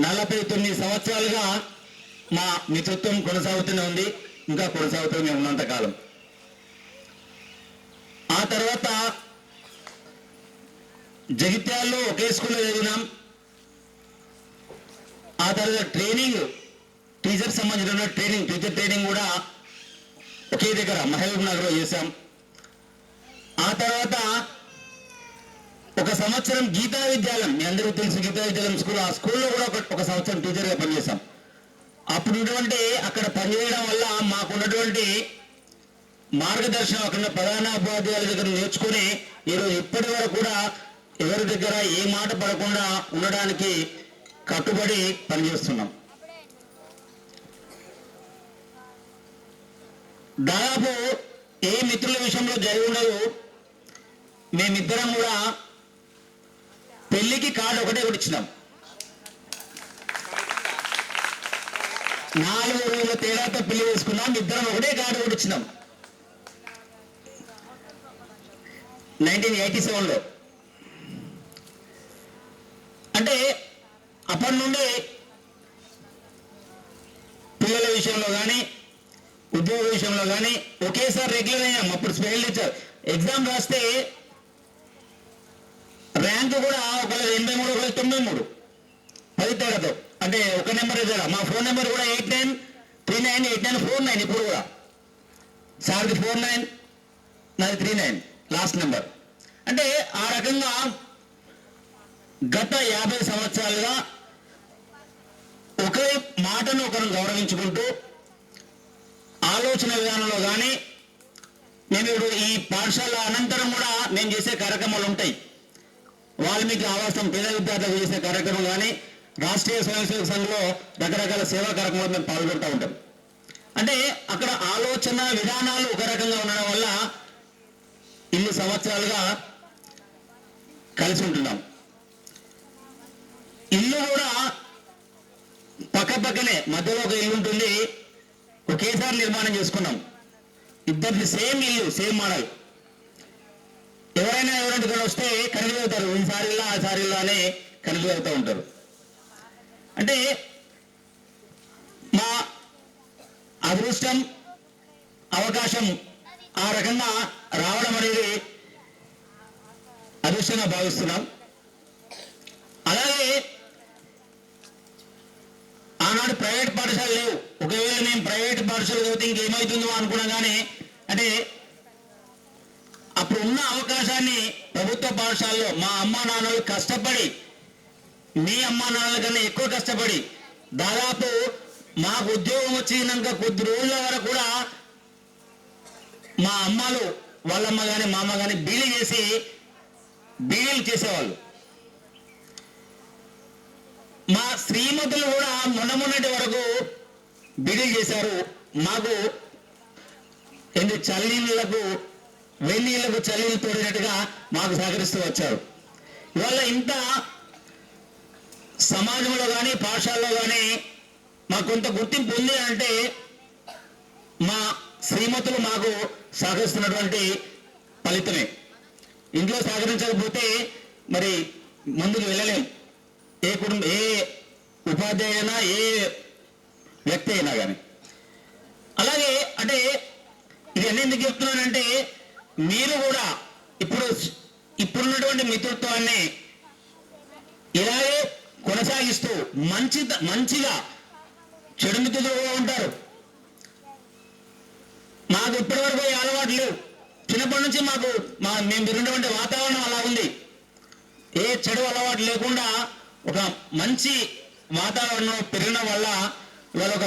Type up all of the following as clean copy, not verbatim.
49 సంవత్సరాలుగా మా మిత్రత్వం కొనసాగుతూనే ఉంది, ఇంకా కొనసాగుతూనే ఉన్నంత కాలం. ఆ తర్వాత జగిత్యాల్లో ఒకే స్కూల్లో చదివినాం. ఆ తర్వాత ట్రైనింగ్, టీచర్ సంబంధించిన టీచర్ ట్రైనింగ్ కూడా ఒకే దగ్గర మహబూబ్ నగర్లో చేశాం. ఆ తర్వాత ఒక సంవత్సరం గీతా విద్యాలయం, మీ అందరికీ తెలుసు గీతా విద్యాలయం స్కూల్, ఆ స్కూల్లో కూడా ఒక సంవత్సరం టీచర్గా పనిచేశాం. అప్పుడున్నటువంటి అక్కడ పనిచేయడం వల్ల మాకున్నటువంటి మార్గదర్శనం అక్కడ ప్రధాన ఉపాధ్యాయుల దగ్గర నేర్చుకుని ఈరోజు ఇప్పటి వరకు కూడా ఎవరి దగ్గర ఏ మాట పడకుండా ఉండడానికి కట్టుబడి పనిచేస్తున్నాం. దాదాపు ఏ మిత్రుల విషయంలో జరిగి ఉండదు. మేమిద్దరం కూడా పెళ్లికి కార్డు ఒకటే కొట్టించినాం. 4 రోజుల తేడాతో పెళ్లి వేసుకున్నాం. ఇద్దరం ఒకటే కార్డు కొట్టించినాం 1987లో. అంటే అప్పటి నుండి పిల్లల విషయంలో కానీ ఉద్యోగ విషయంలో కానీ ఒకేసారి రెగ్యులర్ అయ్యాం. అప్పుడు స్పెషల్ టీచర్ ఎగ్జామ్ రాస్తే ర్యాంక్ కూడా ఒకవేళ 83, ఒకవేళ 93, 10 తేడాతో. అంటే ఒక నెంబర్ తేడా. మా ఫోన్ నెంబర్ కూడా 89398949 ఇప్పుడు కూడా. సార్ది 49, నాది 39 లాస్ట్ నెంబర్. అంటే ఆ రకంగా గత 50 సంవత్సరాలుగా ఒకరి మాటను ఒకరు గౌరవించుకుంటూ ఆలోచన విధానంలో కానీ మేము ఇప్పుడు ఈ పాఠశాల అనంతరం కూడా మేము చేసే కార్యక్రమాలు ఉంటాయి. వాల్మీకి ఆవాసం పేద విద్యార్థులకు చేసే కార్యక్రమం కానీ రాష్ట్రీయ స్వయం సేవక సంఘంలో రకరకాల సేవా కార్యక్రమాలు మేము పాల్గొంటూ ఉంటాం. అంటే అక్కడ ఆలోచన విధానాలు ఒక రకంగా ఉండడం వల్ల ఇన్ని సంవత్సరాలుగా కలిసి ఉంటున్నాం. ఇల్లు కూడా పక్కనే మధ్యలో ఒక ఇల్లు ఉంటుంది. ఒకేసారి నిర్మాణం చేసుకున్నాం. ఇద్దరిది సేమ్ ఇల్లు, సేమ్ మోడల్. ఎవరైనా ఇక్కడ వస్తే కనిపిస్తారు, ఈసారి ఇల్లా ఆసారి ఇల్లా అని కనిపిస్తూ ఉంటారు. అంటే మా అదృష్టం, అవకాశం ఆ రకంగా రావడం అనేది అదృష్టంగా భావిస్తున్నాం. అలాగే ఆనాడు ప్రైవేట్ పాఠశాలలు లేవు. ఒకవేళ మేము ప్రైవేట్ పాఠశాల చదివితే ఇంకేమవుతుందో అనుకున్నాం. కానీ అంటే అప్పుడు ఉన్న అవకాశాన్ని ప్రభుత్వ పాఠశాలలో మా అమ్మా నాన్నలు కష్టపడి, మీ అమ్మా నాన్నల కన్నా ఎక్కువ కష్టపడి, దాదాపు మాకు ఉద్యోగం వచ్చినాక కొద్ది రోజుల వరకు కూడా మా అమ్మలు, వాళ్ళమ్మ కానీ మా అమ్మ కానీ బీడీలు చేసేవాళ్ళు. మా శ్రీమతులు కూడా మొన్నటి వరకు బీడీలు చేశారు. మాకు ఎందుకు చల్లనీళ్లకు వెన్నీళ్లకు చల్లీలు తోడినట్టుగా మాకు సహకరిస్తూ వచ్చారు. ఇవాళ ఇంత సమాజంలో కానీ పాఠశాలలో కానీ మాకు కొంత గుర్తింపు ఉంది అంటే మా శ్రీమతులు మాకు సహకరిస్తున్నటువంటి ఫలితమే. ఇంట్లో సహకరించకపోతే మరి ముందుకు వెళ్ళలేం. ఏ ఉపాధ్యాయుడైనా ఏ వ్యక్తి అయినా కానీ. అలాగే అంటే ఇది ఎందుకు చెప్తున్నానంటే మీరు కూడా ఇప్పుడున్నటువంటి మిత్రత్వాన్ని ఇలాగే కొనసాగిస్తూ మంచిగా చెడు మిత్రులు కూడా ఉంటారు. మాకు ఇప్పటివరకు ఈ అలవాటు లేవు. చిన్నప్పటి నుంచి మేము పెరిగినటువంటి వాతావరణం అలా ఉంది. ఏ చెడు అలవాటు లేకుండా ఒక మంచి వాతావరణం పెరగడం వల్ల ఇవాళ ఒక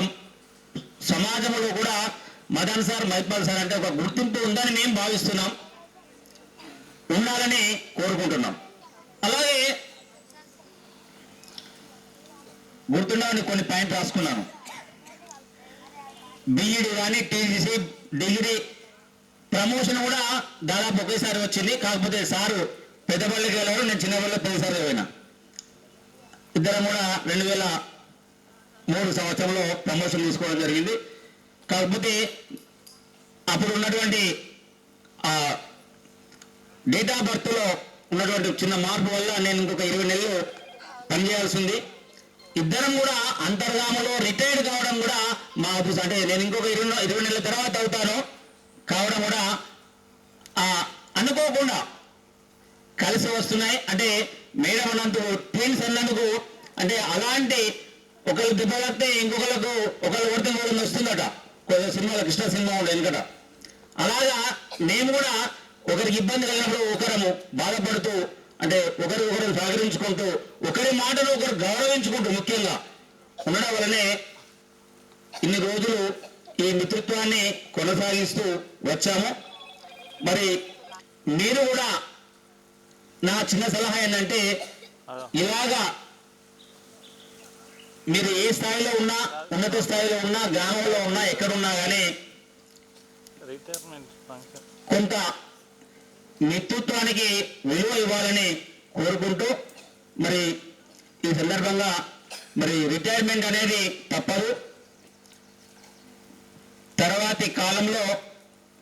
సమాజంలో కూడా మదన్ సార్, మైపాల్ సార్ అంటే ఒక గుర్తింపు ఉందని మేము భావిస్తున్నాం, ఉండాలని కోరుకుంటున్నాం. అలాగే గుర్తుండవని కొన్ని పాయింట్ రాసుకున్నాను. బీఈడి కానీ టీజీసీ డిగ్రీ ప్రమోషన్ కూడా దాదాపు ఒకేసారి వచ్చింది. కాకపోతే సారు పెద్దపల్లికి వెళ్ళారు, నేను చిన్నపల్లి పదిసారి పోయినా. ఇద్దరం కూడా 2003 సంవత్సరంలో ప్రమోషన్ తీసుకోవడం జరిగింది. కాకపోతే అప్పుడు ఉన్నటువంటి డేట్ ఆఫ్ బర్త్లో ఉన్నటువంటి చిన్న మార్పు వల్ల నేను ఇంకొక 20 నెలలు పనిచేయాల్సి ఉంది. ఇద్దరం కూడా అంతర్గామలో రిటైర్డ్ కావడం కూడా మా అదృష్టం. అంటే నేను ఇంకొక 20 నెలల తర్వాత అవుతాను కావడం కూడా అనుకోకుండా కలిసి వస్తున్నాయి. అంటే మేడం అన్నందుకు ట్విన్స్ అన్నందుకు అంటే అలాంటి ఒకళ్ళు దెబ్బ పడితే ఇంకొకళ్ళకు ఒకళ్ళు కొడితే ఇంకొకళ్ళు వస్తుందట. కొంచెం సినిమాలో కృష్ణ సినిమా ఉండే ఎందుకట. అలాగా మేము కూడా ఒకరికి ఇబ్బంది కలిగినప్పుడు ఒకరము బాధపడుతూ అంటే ఒకరు సహకరించుకుంటూ ఒకరి మాటను ఒకరు గౌరవించుకుంటూ ముఖ్యంగా ఉండడం వల్లనే ఇన్ని రోజులు ఈ మిత్రత్వాన్ని కొనసాగిస్తూ వచ్చాము. మరి మీరు కూడా నా చిన్న సలహా ఏంటంటే ఇలాగా మీరు ఏ స్థాయిలో ఉన్నా ఉన్నత స్థాయిలో ఉన్నా గ్రామంలో ఉన్నా ఎక్కడున్నా కానీ కొంత మిత్రత్వానికి విలువ ఇవ్వాలని కోరుకుంటూ మరి ఈ సందర్భంగా మరి రిటైర్మెంట్ అనేది తప్పదు. తర్వాతి కాలంలో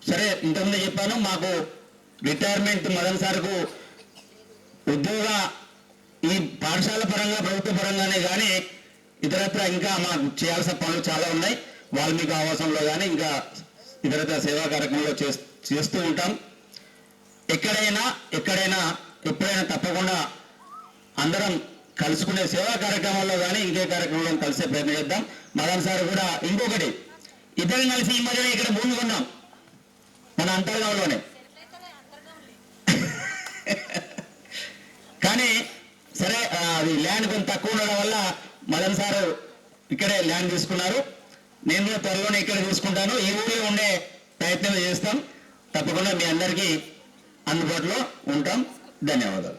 సరే ఇంతకుముందు చెప్పాను మాకు రిటైర్మెంట్ మదన్ సార్కు ఉద్యోగ ఈ పాఠశాల పరంగా ప్రభుత్వ పరంగానే కానీ ఇతరత్ర ఇంకా మాకు చేయాల్సిన పనులు చాలా ఉన్నాయి. వాల్మీకి ఆవాసంలో కానీ ఇంకా ఇతరత్ర సేవా కార్యక్రమంలో చేస్తూ ఉంటాం. ఎక్కడైనా ఎప్పుడైనా తప్పకుండా అందరం కలుసుకునే సేవా కార్యక్రమాల్లో కానీ ఇంకే కార్యక్రమంలో కలిసే ప్రయత్నం చేద్దాం. మదన్ సార్ కూడా ఇంకొకటి ఇద్దరం కలిసి ఈ మధ్యన ఇక్కడ భూమి కొన్నాం మన అంతర్గాంలోనే. కానీ సరే అది ల్యాండ్ కొంచెం తక్కువ ఉండడం వల్ల మదన్ సారు ఇక్కడే ల్యాండ్ తీసుకున్నారు. నేను కూడా త్వరలోనే ఇక్కడ తీసుకుంటాను. ఈ ఊళ్ళో ఉండే ప్రయత్నం చేస్తాం. తప్పకుండా మీ అందరికీ అందుబాటులో ఉంటాం. ధన్యవాదాలు.